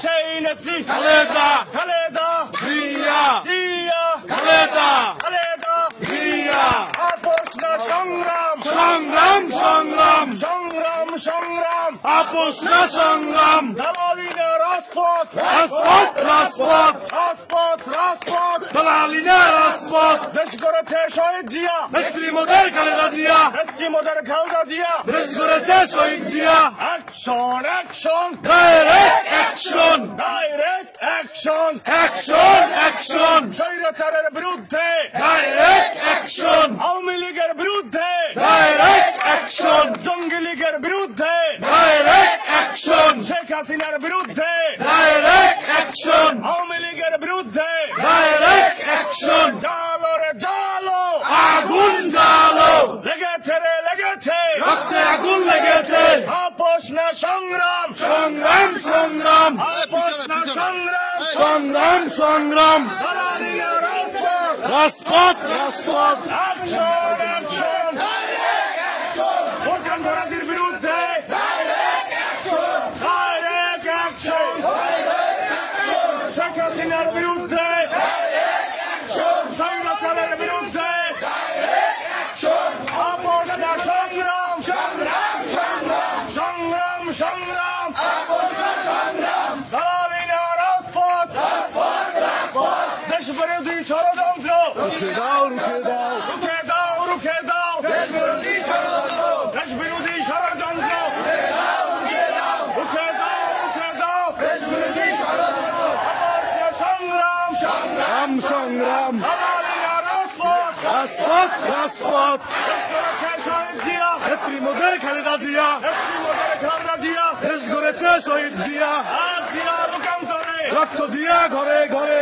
সেই নেত্রী খালেদা খালেদা জিয়া জিয়া খালেদা খালেদা জিয়া আপোষ না সংগ্রাম সংগ্রাম সংগ্রাম সংগ্রাম সংগ্রাম আপোষ না সংগ্রাম দালালি না রাজপথ রাজপথ রাজপথ রাজপথ রাজপথ দালালি না রাজপথ দেশ করেছে শহীদ জিয়া নেত্রী মোদের খালেদা জিয়া নেত্রী মোদের খালেদা জিয়া দেশ গড়েছে শহীদ Zia action action direct action direct action action action স্বৈরাচারের বিরুদ্ধে ডাইরেক্ট অ্যাকশন আওয়ামী লীগের বিরুদ্ধে ডাইরেক্ট অ্যাকশন জঙ্গি লীগের বিরুদ্ধে ডাইরেক্ট অ্যাকশন শেখ হাসিনার বিরুদ্ধে ডাইরেক্ট অ্যাকশন আওয়ামী লীগের বিরুদ্ধে ডাইরেক্ট অ্যাকশন জালো রে জালো আগুন জ্বালো লেগেছে রে লেগেছে রক্তে আগুন লেগেছে আপোষ না সংগ্রাম সংগ্রাম সংগ্রাম আপোষ না সংগ্রাম সংগ্রাম সংগ্রাম দালালি না রাজপথ রাজপথ রাজপথ অ্যাকশন অ্যাকশন ভোটদান ধরাজির বিরুদ্ধে ডাইরেক্ট অ্যাকশন শেখ হাসিনার বিরুদ্ধে স্বৈরাচারের বিরুদ্ধে আপোষ না সংগ্রাম সংগ্রাম সংগ্রাম দালালি না রাজপথ দেশ বিরোধী ষড়যন্ত্র রুখে দাও রুখে দাও দেশ বিরোধী ষড়যন্ত্র রুখে দাও আপোষ না সংগ্রাম সংগ্রাম সংগ্রাম দালালি না রাজপথ রাজপথ রাজপথ শহীদ জিয়া নেত্রী মোদের খালেদা জিয়া নেত্রী মোদের খালেদা জিয়া দেশ গড়েছে শহীদ জিয়া আর জিয়া লোকান্তরে রক্ত জিয়া ঘরে ঘরে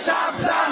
সাবধান